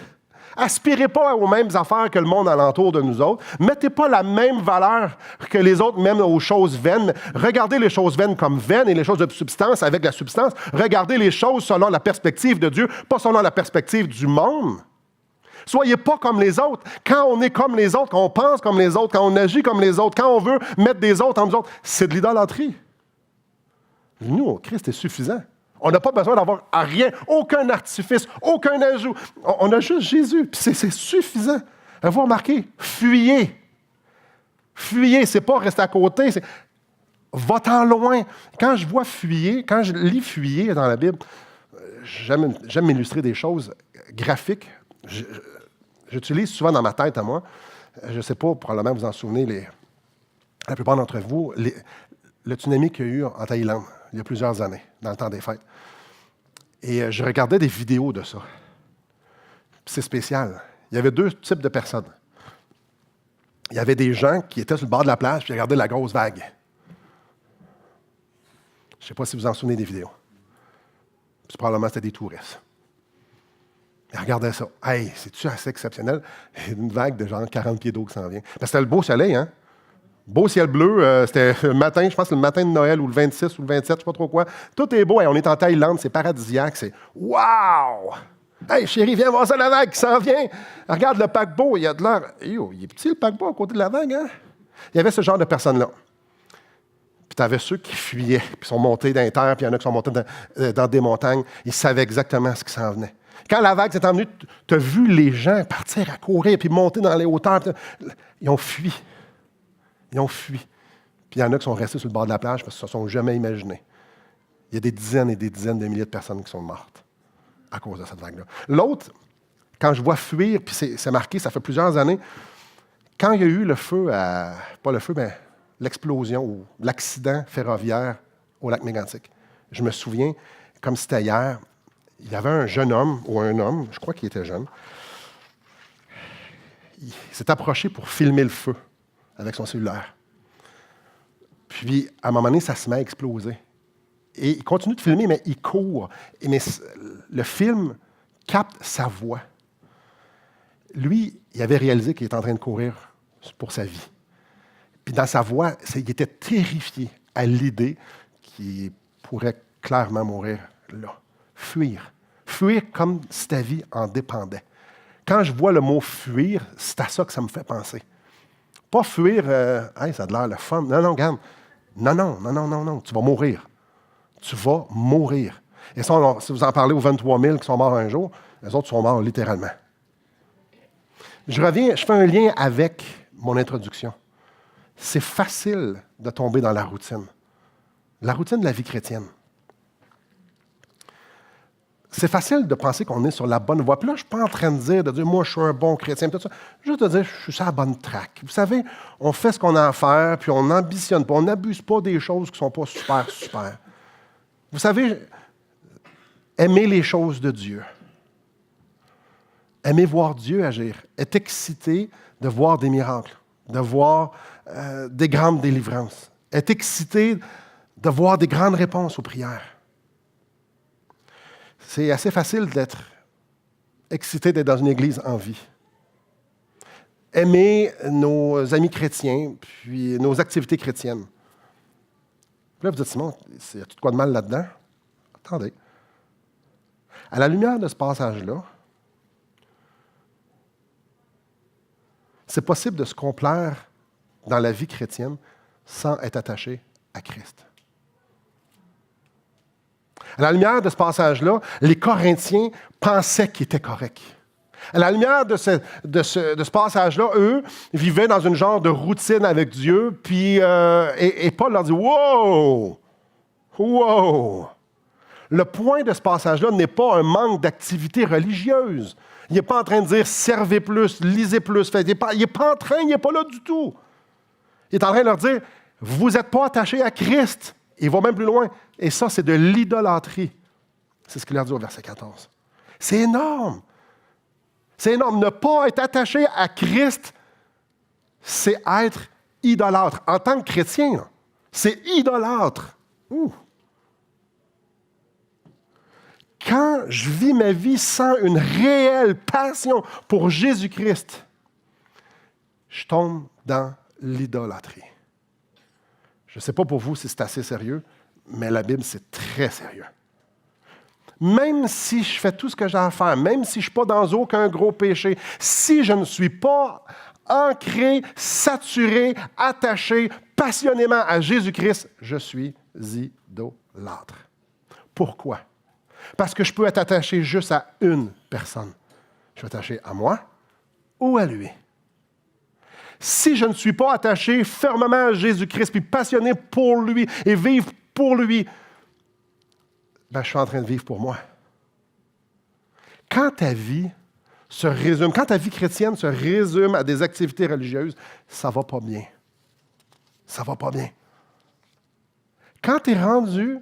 Aspirez pas aux mêmes affaires que le monde alentour de nous autres. Mettez pas la même valeur que les autres, même aux choses vaines. Regardez les choses vaines comme vaines et les choses de substance avec la substance. Regardez les choses selon la perspective de Dieu, pas selon la perspective du monde. Soyez pas comme les autres. Quand on est comme les autres, quand on pense comme les autres, quand on agit comme les autres, quand on veut mettre des autres en nous autres, c'est de l'idolâtrie. Nous, Christ est suffisant. On n'a pas besoin d'avoir à rien, aucun artifice, aucun ajout. On a juste Jésus, puis c'est suffisant. Vous remarquez, fuyez. Fuyez, c'est pas rester à côté, c'est va-t'en loin. Quand je vois fuyer, quand je lis fuyer dans la Bible, j'aime m'illustrer des choses graphiques. J'utilise souvent dans ma tête à moi, je ne sais pas, probablement vous en souvenez, la plupart d'entre vous, le tsunami qu'il y a eu en Thaïlande, il y a plusieurs années, dans le temps des fêtes. Et je regardais des vidéos de ça. Puis c'est spécial. Il y avait deux types de personnes. Il y avait des gens qui étaient sur le bord de la plage puis ils regardaient la grosse vague. Je ne sais pas si vous en souvenez des vidéos. Puis probablement c'était des touristes. Ils regardaient ça. Hey, c'est-tu assez exceptionnel? Une vague de genre 40 pieds d'eau qui s'en vient. Parce que c'était le beau soleil, hein? Beau ciel bleu, c'était le matin, je pense que le matin de Noël, ou le 26, ou le 27, je ne sais pas trop quoi. Tout est beau, hey, on est en Thaïlande, c'est paradisiaque, c'est « Wow! Hey, chérie, viens voir ça, la vague qui s'en vient! Regarde le paquebot, il y a de l'air... Yo, il est petit, le paquebot, à côté de la vague, hein? » Il y avait ce genre de personnes-là. Puis tu avais ceux qui fuyaient, puis sont montés dans les terres, puis il y en a qui sont montés dans des montagnes. Ils savaient exactement ce qui s'en venait. Quand la vague s'est emmenée, tu as vu les gens partir à courir, puis monter dans les hauteurs. Ils ont fui. Ils ont fui. Puis il y en a qui sont restés sur le bord de la plage parce qu'ils ne se sont jamais imaginés. Il y a des dizaines et des dizaines de milliers de personnes qui sont mortes à cause de cette vague-là. L'autre, quand je vois fuir, puis c'est marqué, ça fait plusieurs années, quand il y a eu le feu, pas le feu, mais l'explosion ou l'accident ferroviaire au lac Mégantic, je me souviens, comme c'était hier, il y avait un jeune homme, ou un homme, je crois qu'il était jeune, il s'est approché pour filmer le feu avec son cellulaire. Puis, à un moment donné, ça se met à exploser. Et il continue de filmer, mais il court. Mais le film capte sa voix. Lui, il avait réalisé qu'il était en train de courir pour sa vie. Puis dans sa voix, il était terrifié à l'idée qu'il pourrait clairement mourir là. Fuir. Fuir comme si ta vie en dépendait. Quand je vois le mot fuir, c'est à ça que ça me fait penser. Pas fuir, hey, ça a l'air le fun. Non, regarde. Non, tu vas mourir. Tu vas mourir. Et ça, si vous en parlez aux 23 000 qui sont morts un jour, les autres sont morts littéralement. Je fais un lien avec mon introduction. C'est facile de tomber dans la routine de la vie chrétienne. C'est facile de penser qu'on est sur la bonne voie. Puis là, je ne suis pas en train de dire, moi, je suis un bon chrétien, tout ça. Juste de dire, je suis sur la bonne track. Vous savez, on fait ce qu'on a à faire, puis on n'ambitionne pas, on n'abuse pas des choses qui ne sont pas super. Vous savez, aimer les choses de Dieu. Aimer voir Dieu agir. Être excité de voir des miracles, de voir des grandes délivrances. Être excité de voir des grandes réponses aux prières. C'est assez facile d'être excité d'être dans une église en vie. Aimer nos amis chrétiens, puis nos activités chrétiennes. Puis là, vous dites, Simon, y a tout quoi de mal là-dedans? Attendez. À la lumière de ce passage-là, c'est possible de se complaire dans la vie chrétienne sans être attaché à Christ. À la lumière de ce passage-là, les Corinthiens pensaient qu'ils étaient corrects. À la lumière de ce passage-là, eux vivaient dans une genre de routine avec Dieu, puis et Paul leur dit « Wow! Wow! » Le point de ce passage-là n'est pas un manque d'activité religieuse. Il n'est pas en train de dire « servez plus, lisez plus ». Il n'est pas là du tout. Il est en train de leur dire « vous n'êtes pas attachés à Christ ». Il va même plus loin. Et ça, c'est de l'idolâtrie. C'est ce qu'il leur dit au verset 14. C'est énorme. C'est énorme. Ne pas être attaché à Christ, c'est être idolâtre. En tant que chrétien, c'est idolâtre. Ouh. Quand je vis ma vie sans une réelle passion pour Jésus-Christ, je tombe dans l'idolâtrie. Je ne sais pas pour vous si c'est assez sérieux, mais la Bible, c'est très sérieux. Même si je fais tout ce que j'ai à faire, même si je ne suis pas dans aucun gros péché, si je ne suis pas ancré, saturé, attaché passionnément à Jésus-Christ, je suis idolâtre. Pourquoi? Parce que je peux être attaché juste à une personne. Je suis attaché à moi ou à lui. Si je ne suis pas attaché fermement à Jésus-Christ, puis passionné pour lui et vivre pour lui, ben, je suis en train de vivre pour moi. Quand ta vie chrétienne se résume à des activités religieuses, ça ne va pas bien. Ça ne va pas bien. Quand tu es rendu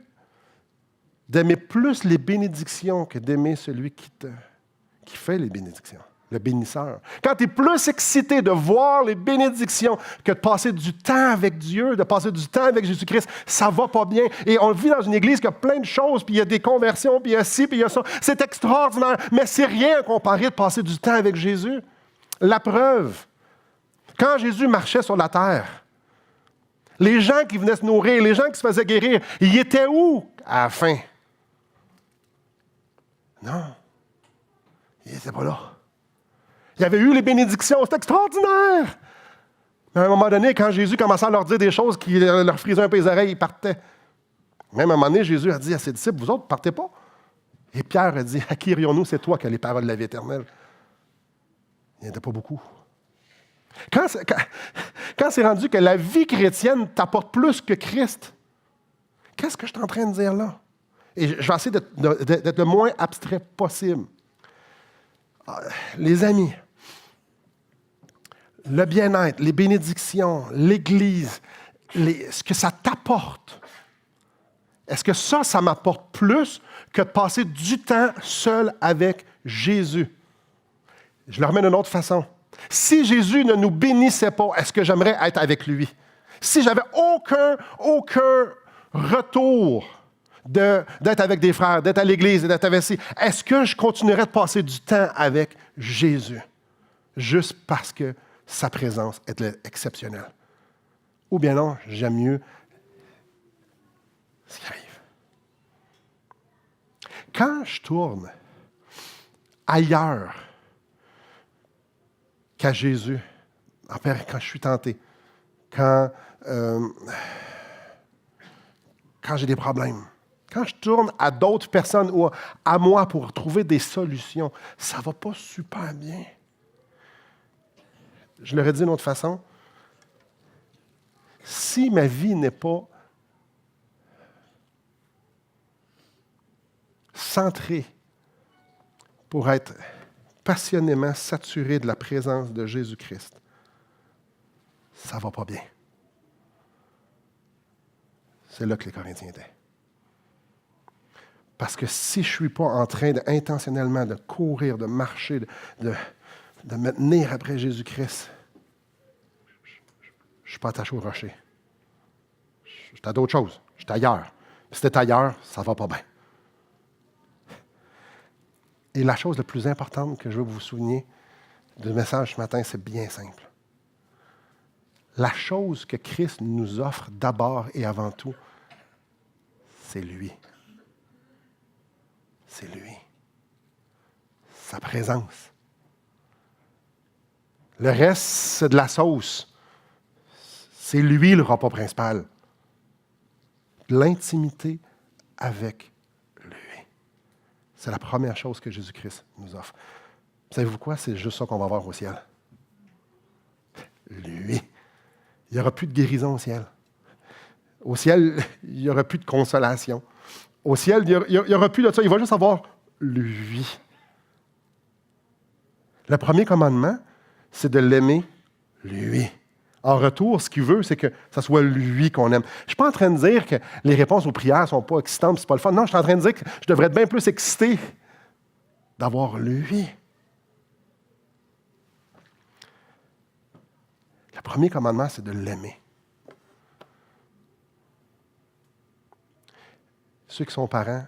d'aimer plus les bénédictions que d'aimer celui qui fait les bénédictions, le bénisseur. Quand tu es plus excité de voir les bénédictions que de passer du temps avec Dieu, de passer du temps avec Jésus-Christ, ça ne va pas bien. Et on vit dans une église qui a plein de choses, puis il y a des conversions, puis il y a ci, puis il y a ça. C'est extraordinaire, mais c'est rien comparé de passer du temps avec Jésus. La preuve, quand Jésus marchait sur la terre, les gens qui venaient se nourrir, les gens qui se faisaient guérir, ils étaient où à la fin? Non, ils n'étaient pas là. Il y avait eu les bénédictions, c'était extraordinaire. Mais à un moment donné, quand Jésus commençait à leur dire des choses qui leur frisaient un peu les oreilles, ils partaient. Même à un moment donné, Jésus a dit à ses disciples, vous autres, partez pas. Et Pierre a dit, à qui irions-nous? C'est toi qui as les paroles de la vie éternelle. Il n'y en était pas beaucoup. Quand c'est rendu que la vie chrétienne t'apporte plus que Christ, qu'est-ce que je suis en train de dire là? Et je vais essayer d'être le moins abstrait possible. Les amis, le bien-être, les bénédictions, l'Église, ce que ça t'apporte, est-ce que ça m'apporte plus que de passer du temps seul avec Jésus? Je le remets d'une autre façon. Si Jésus ne nous bénissait pas, est-ce que j'aimerais être avec lui? Si j'avais aucun retour d'être avec des frères, d'être à l'Église, d'être avec ci, est-ce que je continuerais de passer du temps avec Jésus? Juste parce que sa présence est exceptionnelle. Ou bien non, j'aime mieux ce qui arrive. Quand je tourne ailleurs qu'à Jésus, Père, quand je suis tenté, quand j'ai des problèmes, quand je tourne à d'autres personnes ou à moi pour trouver des solutions, ça ne va pas super bien. Je leur ai dit d'une autre façon, si ma vie n'est pas centrée pour être passionnément saturée de la présence de Jésus-Christ, ça ne va pas bien. C'est là que les Corinthiens étaient. Parce que si je ne suis pas en train intentionnellement de courir, de marcher, de me tenir après Jésus-Christ, je ne suis pas attaché au rocher. Je suis à d'autres choses. Je suis ailleurs. Si tu es ailleurs, ça ne va pas bien. Et la chose la plus importante que je veux que vous souligniez du message ce matin, c'est bien simple. La chose que Christ nous offre d'abord et avant tout, c'est lui. C'est lui. Sa présence. Le reste, c'est de la sauce. C'est lui le repas principal. L'intimité avec lui. C'est la première chose que Jésus-Christ nous offre. Savez-vous quoi? C'est juste ça qu'on va voir au ciel. Lui. Il n'y aura plus de guérison au ciel. Au ciel, il n'y aura plus de consolation. Au ciel, il n'y aura plus de ça. Il va juste avoir lui. Le premier commandement, c'est de l'aimer lui. En retour, ce qu'il veut, c'est que ce soit lui qu'on aime. Je ne suis pas en train de dire que les réponses aux prières ne sont pas excitantes, c'est pas le fun. Non, je suis en train de dire que je devrais être bien plus excité d'avoir lui. Le premier commandement, c'est de l'aimer. Ceux qui sont parents,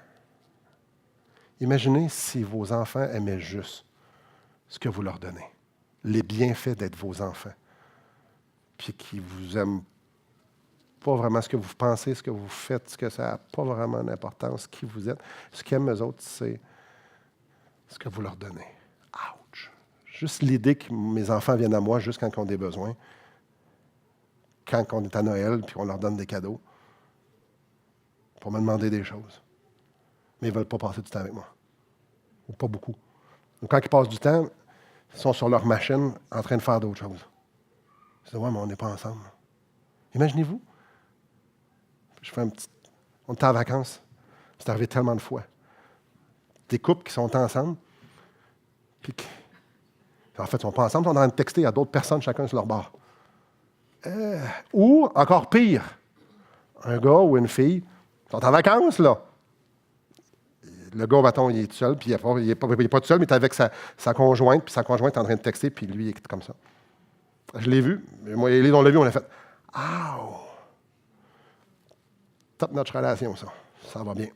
imaginez si vos enfants aimaient juste ce que vous leur donnez, les bienfaits d'être vos enfants, puis qu'ils ne vous aiment pas vraiment ce que vous pensez, ce que vous faites, ce que ça n'a pas vraiment d'importance, qui vous êtes. Ce qu'ils aiment eux autres, c'est ce que vous leur donnez. Ouch! Juste l'idée que mes enfants viennent à moi juste quand ils ont des besoins, quand on est à Noël, puis on leur donne des cadeaux, pour me demander des choses. Mais ils ne veulent pas passer du temps avec moi. Ou pas beaucoup. Donc, quand ils passent du temps, ils sont sur leur machine en train de faire d'autres choses. Je dis, ouais, mais on n'est pas ensemble. Imaginez-vous. Je fais on était en vacances. C'est arrivé tellement de fois. Des couples qui sont ensemble, puis en fait, ils ne sont pas ensemble, ils sont en train de texter à d'autres personnes, chacun sur leur bord. Ou, encore pire, un gars ou une fille sont en vacances, là. Le gars, mettons, il est tout seul, puis il n'est pas tout seul, mais il est avec sa conjointe, puis sa conjointe est en train de texter, puis lui, il est comme ça. Je l'ai vu. Moi et Élise, on l'a vu, on a fait « Ouh! » Top notre relation, ça. Ça va bien.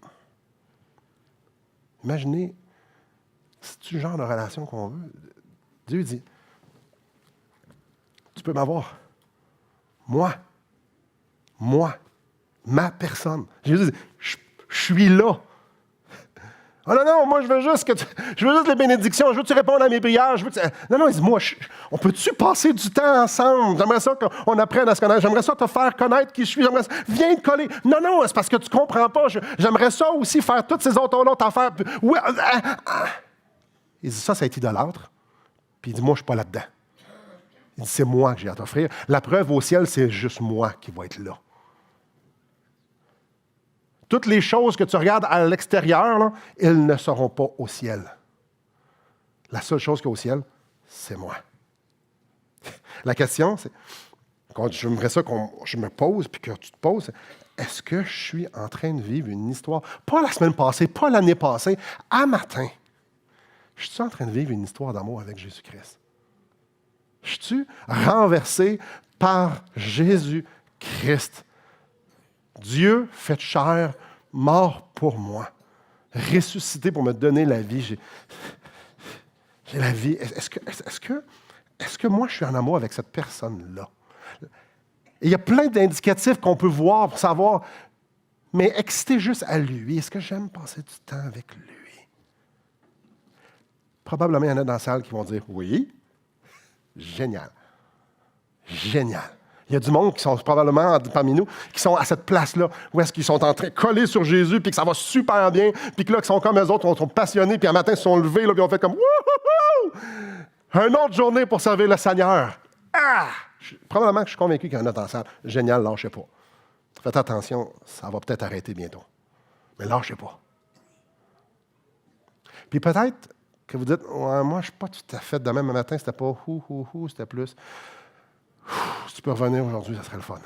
Imaginez, c'est-tu le genre de relation qu'on veut? Dieu dit, tu peux m'avoir. Moi, ma personne. Jésus dit, je suis là. Ah non, moi, je veux juste les bénédictions, je veux que tu répondes à mes prières. Non, il dit, moi, on peut-tu passer du temps ensemble? J'aimerais ça qu'on apprenne à se connaître. J'aimerais ça te faire connaître qui je suis. Viens te coller. Non, c'est parce que tu ne comprends pas. J'aimerais ça aussi faire toutes ces autres affaires. Oui, il dit, ça est idolâtre. Puis il dit, moi, je ne suis pas là-dedans. Il dit, c'est moi que j'ai à t'offrir. La preuve au ciel, c'est juste moi qui va être là. Toutes les choses que tu regardes à l'extérieur, là, elles ne seront pas au ciel. La seule chose qu'il y a au ciel, c'est moi. La question, c'est, j'aimerais ça que je me pose, puis que tu te poses, est-ce que je suis en train de vivre une histoire, pas la semaine passée, pas l'année passée, à matin, je suis en train de vivre une histoire d'amour avec Jésus-Christ? Je suis renversé par Jésus-Christ. Dieu fait chair, mort pour moi, ressuscité pour me donner la vie. J'ai la vie. Est-ce que moi, je suis en amour avec cette personne-là? Et il y a plein d'indicatifs qu'on peut voir pour savoir, mais excité juste à lui. Est-ce que j'aime passer du temps avec lui? Probablement, il y en a dans la salle qui vont dire « Oui, génial, génial ». Il y a du monde qui sont probablement parmi nous, qui sont à cette place-là, où est-ce qu'ils sont en train de coller sur Jésus, puis que ça va super bien, puis que là, qui sont comme eux autres, sont passionnés, puis un matin, ils se sont levés, là, puis ils ont fait comme « Wouhou! Une autre journée pour servir le Seigneur. » Probablement que je suis convaincu qu'il y en a dans la salle. Génial, lâchez pas. Faites attention, ça va peut-être arrêter bientôt. Mais lâchez pas. Puis peut-être que vous dites, ouais, moi, je ne suis pas tout à fait de même. Le matin, c'était pas c'était plus. Si tu peux revenir aujourd'hui, ça serait le fun.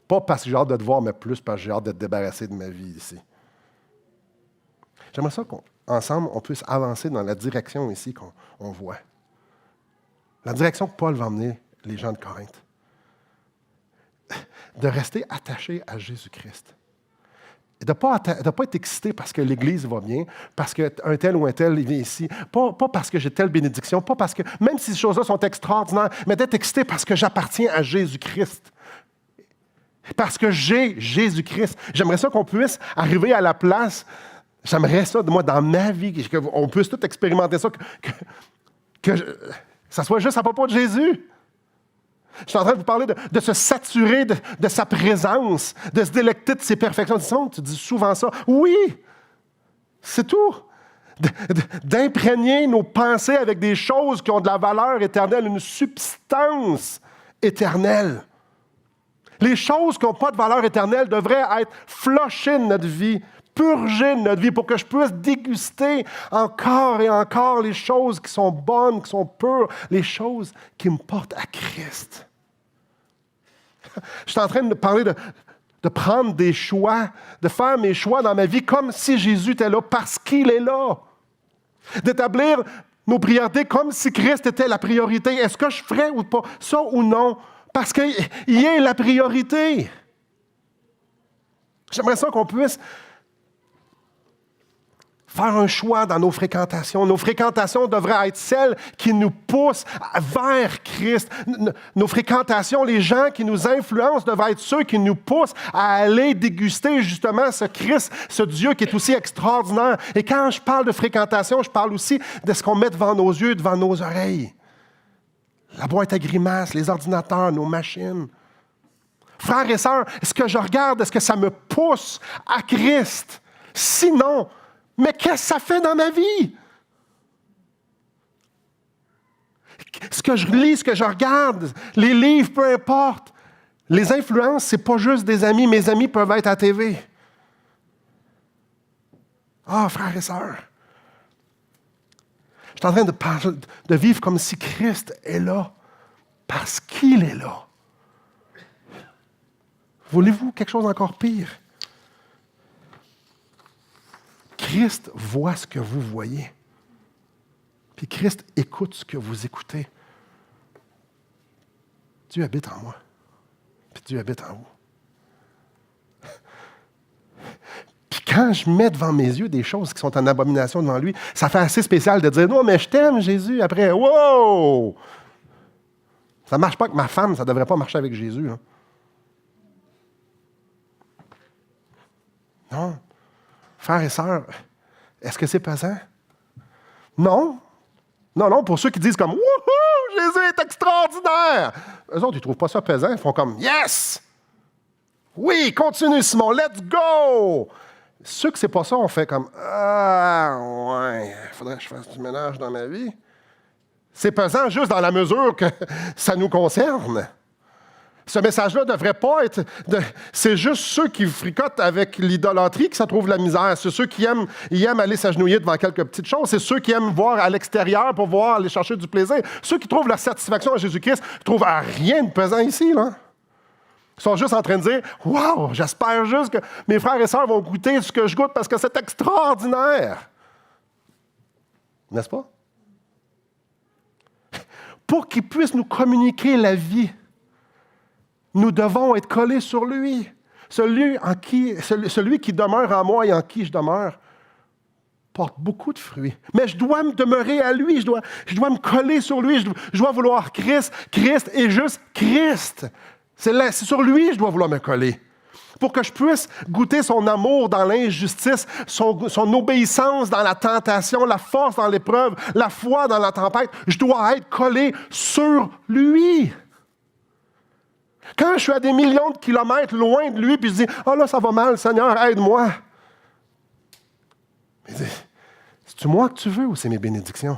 Pas parce que j'ai hâte de te voir, mais plus parce que j'ai hâte de te débarrasser de ma vie ici. J'aimerais ça qu'ensemble, on puisse avancer dans la direction ici qu'on voit. La direction que Paul va emmener les gens de Corinthe. De rester attaché à Jésus-Christ. Et de ne pas être excité parce que l'Église va bien, parce qu'un tel ou un tel vient ici, pas parce que j'ai telle bénédiction, pas parce que, même si ces choses-là sont extraordinaires, mais d'être excité parce que j'appartiens à Jésus-Christ. Parce que j'ai Jésus-Christ. J'aimerais ça qu'on puisse arriver à la place, j'aimerais ça, moi, dans ma vie, qu'on puisse tout expérimenter ça, que ça soit juste à propos de Jésus. Je suis en train de vous parler de se saturer de sa présence, de se délecter de ses perfections. Tu dis souvent ça. Oui, c'est tout. D'imprégner nos pensées avec des choses qui ont de la valeur éternelle, une substance éternelle. Les choses qui n'ont pas de valeur éternelle devraient être flushées de notre vie, purgées de notre vie pour que je puisse déguster encore et encore les choses qui sont bonnes, qui sont pures, les choses qui me portent à Christ. Je suis en train de parler de prendre des choix, de faire mes choix dans ma vie comme si Jésus était là, parce qu'il est là. D'établir nos priorités comme si Christ était la priorité. Est-ce que je ferais ou pas ça ou non? Parce qu'il est la priorité. J'aimerais ça qu'on puisse faire un choix dans nos fréquentations. Nos fréquentations devraient être celles qui nous poussent vers Christ. Nos fréquentations, les gens qui nous influencent, devraient être ceux qui nous poussent à aller déguster justement ce Christ, ce Dieu qui est aussi extraordinaire. Et quand je parle de fréquentation, je parle aussi de ce qu'on met devant nos yeux, devant nos oreilles. La boîte à grimaces, les ordinateurs, nos machines. Frères et sœurs, est-ce que je regarde, est-ce que ça me pousse à Christ? Sinon, mais qu'est-ce que ça fait dans ma vie? Ce que je lis, ce que je regarde, les livres, peu importe. Les influences, ce n'est pas juste des amis. Mes amis peuvent être à la TV. Frères et sœurs, je suis en train de parler, de vivre comme si Christ est là, parce qu'il est là. Voulez-vous quelque chose d'encore pire? Christ voit ce que vous voyez. Puis Christ écoute ce que vous écoutez. Dieu habite en moi. Puis Dieu habite en vous. Puis quand je mets devant mes yeux des choses qui sont en abomination devant lui, ça fait assez spécial de dire « Non, mais je t'aime, Jésus. » Après, « Wow! » Ça ne marche pas avec ma femme, ça ne devrait pas marcher avec Jésus. Hein. Non. Frères et sœurs, est-ce que c'est pesant? Non. Non, pour ceux qui disent comme « Wouhou! Jésus est extraordinaire! » Eux autres, ils ne trouvent pas ça pesant. Ils font comme « Yes! Oui, continue Simon, let's go! » Ceux que c'est pas ça, on fait comme « Ah, ouais, il faudrait que je fasse du ménage dans ma vie. » C'est pesant juste dans la mesure que ça nous concerne. Ce message-là ne devrait pas être... C'est juste ceux qui fricotent avec l'idolâtrie qui s'en trouvent la misère. C'est ceux qui aiment aller s'agenouiller devant quelques petites choses. C'est ceux qui aiment voir à l'extérieur pour voir aller chercher du plaisir. Ceux qui trouvent la satisfaction à Jésus-Christ ne trouvent rien de pesant ici, là. Ils sont juste en train de dire « Wow, j'espère juste que mes frères et sœurs vont goûter ce que je goûte parce que c'est extraordinaire. » N'est-ce pas? Pour qu'ils puissent nous communiquer la vie, nous devons être collés sur lui. Celui qui demeure en moi et en qui je demeure porte beaucoup de fruits. Mais je dois me demeurer à lui, je dois me coller sur lui, je dois vouloir Christ. Christ est juste Christ. C'est sur lui que je dois vouloir me coller. pour que je puisse goûter son amour dans l'injustice, son obéissance dans la tentation, la force dans l'épreuve, la foi dans la tempête. Je dois être collé sur lui. Quand je suis à des millions de kilomètres loin de lui, puis je dis « Ah là, ça va mal, Seigneur, aide-moi. » Il dit « C'est-tu moi que tu veux ou c'est mes bénédictions? »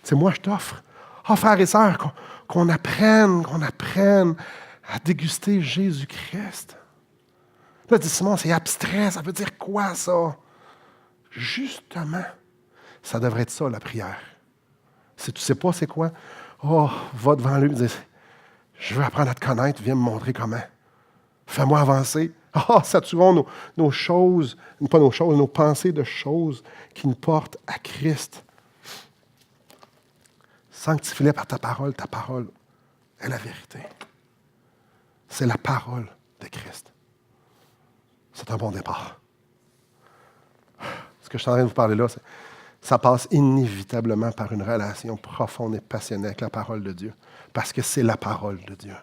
C'est moi je t'offre. Ah, frères et sœurs, qu'on apprenne à déguster Jésus-Christ. Là, dit Simon, c'est abstrait, ça veut dire quoi ça? Justement, ça devrait être ça, la prière. Si tu ne sais pas c'est quoi, va devant lui et dis, je veux apprendre à te connaître, viens me montrer comment. Fais-moi avancer. Saturons nos choses, pas nos choses, nos pensées de choses qui nous portent à Christ. Sanctifie-les par ta parole est la vérité. C'est la parole de Christ. C'est un bon départ. Ce que je suis en train de vous parler là, ça passe inévitablement par une relation profonde et passionnée avec la parole de Dieu. Parce que c'est la parole de Dieu.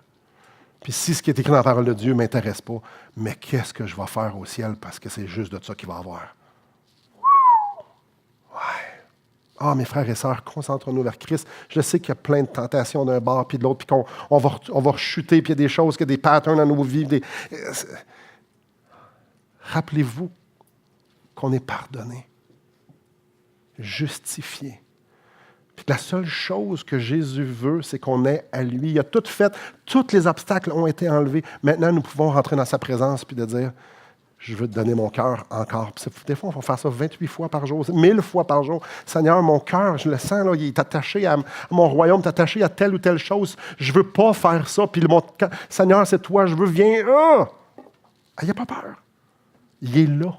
Puis si ce qui est écrit dans la parole de Dieu ne m'intéresse pas, mais qu'est-ce que je vais faire au ciel parce que c'est juste de ça qu'il va y avoir? Ouais. Mes frères et sœurs, concentrons-nous vers Christ. Je sais qu'il y a plein de tentations d'un bord puis de l'autre, puis qu'on va rechuter, puis il y a des choses, qu'il y a des patterns dans nos vies. Rappelez-vous qu'on est pardonné, justifié. Puis la seule chose que Jésus veut, c'est qu'on ait à lui. Il a tout fait, tous les obstacles ont été enlevés. Maintenant, nous pouvons rentrer dans sa présence puis de dire, je veux te donner mon cœur encore. Puis des fois, on va faire ça 28 fois par jour, 1000 fois par jour. Seigneur, mon cœur, je le sens, là, il est attaché à mon royaume, il est attaché à telle ou telle chose. Je ne veux pas faire ça. Puis Seigneur, c'est toi, je veux, viens. Il n'a pas peur. Il est là.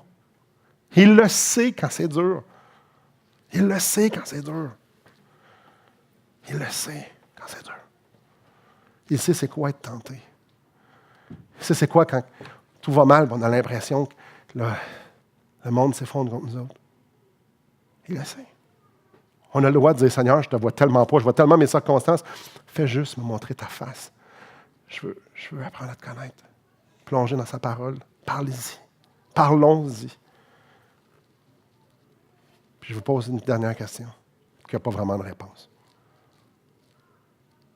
Il le sait quand c'est dur. Il le sait quand c'est dur. Il le sait quand c'est dur. Il sait c'est quoi être tenté. Il sait c'est quoi quand tout va mal, on a l'impression que le monde s'effondre contre nous autres. Il le sait. On a le droit de dire, Seigneur, je ne te vois tellement pas, je vois tellement mes circonstances. Fais juste me montrer ta face. Je veux apprendre à te connaître. Plonger dans sa parole. Parlez-y. Parlons-y. Puis je vous pose une dernière question, qui n'a pas vraiment de réponse.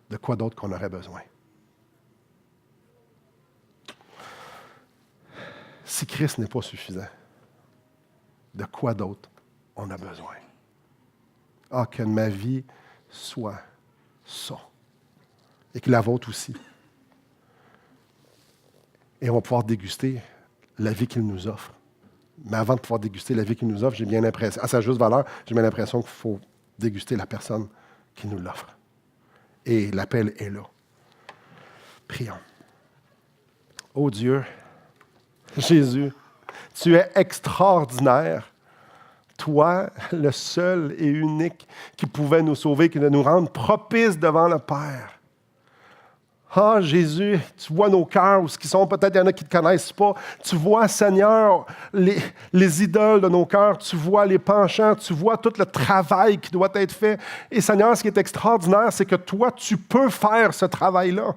De quoi d'autre qu'on aurait besoin? Si Christ n'est pas suffisant, de quoi d'autre on a besoin? Que ma vie soit ça. Et que la vôtre aussi. Et on va pouvoir déguster la vie qu'il nous offre. Mais avant de pouvoir déguster la vie qu'il nous offre, j'ai bien l'impression, à sa juste valeur, j'ai bien l'impression qu'il faut déguster la personne qui nous l'offre. Et l'appel est là. Prions. Ô Dieu, Jésus, tu es extraordinaire. Toi, le seul et unique qui pouvait nous sauver, qui de nous rendre propices devant le Père. Jésus, tu vois nos cœurs, ou ce qui sont, peut-être il y en a qui ne te connaissent pas. Tu vois, Seigneur, les idoles de nos cœurs. Tu vois les penchants. Tu vois tout le travail qui doit être fait. Et Seigneur, ce qui est extraordinaire, c'est que toi, tu peux faire ce travail-là.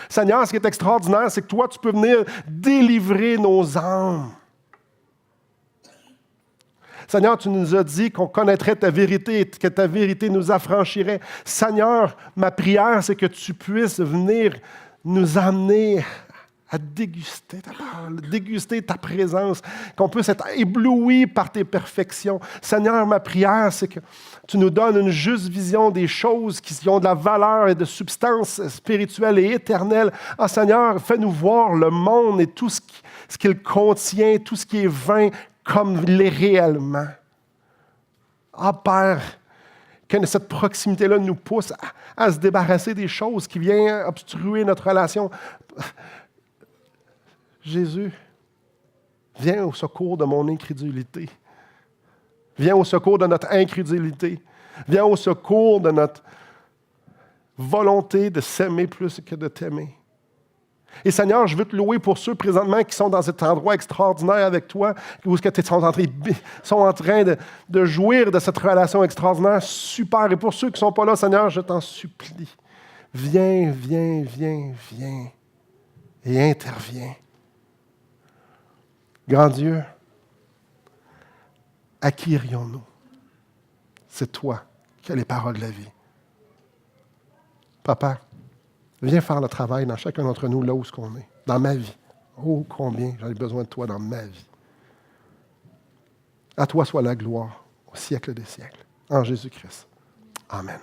Seigneur, ce qui est extraordinaire, c'est que toi, tu peux venir délivrer nos âmes. Seigneur, tu nous as dit qu'on connaîtrait ta vérité et que ta vérité nous affranchirait. Seigneur, ma prière, c'est que tu puisses venir nous amener à déguster ta parole, déguster ta présence, qu'on puisse être ébloui par tes perfections. Seigneur, ma prière, c'est que tu nous donnes une juste vision des choses qui ont de la valeur et de substance spirituelle et éternelle. Seigneur, fais-nous voir le monde et tout ce qu'il contient, tout ce qui est vain, comme il est réellement. Père, que cette proximité-là nous pousse à se débarrasser des choses qui viennent obstruer notre relation. Jésus, viens au secours de mon incrédulité. Viens au secours de notre incrédulité. Viens au secours de notre volonté de s'aimer plus que de t'aimer. Et Seigneur, je veux te louer pour ceux présentement qui sont dans cet endroit extraordinaire avec toi, où ils sont en train de jouir de cette relation extraordinaire, super. Et pour ceux qui ne sont pas là, Seigneur, je t'en supplie, viens, viens, viens, viens. et interviens. Grand Dieu, à qui irions-nous? C'est toi qui as les paroles de la vie. Papa, viens faire le travail dans chacun d'entre nous, là où on est, dans ma vie. Oh, combien j'en ai besoin de toi dans ma vie. À toi soit la gloire au siècle des siècles. En Jésus-Christ. Amen.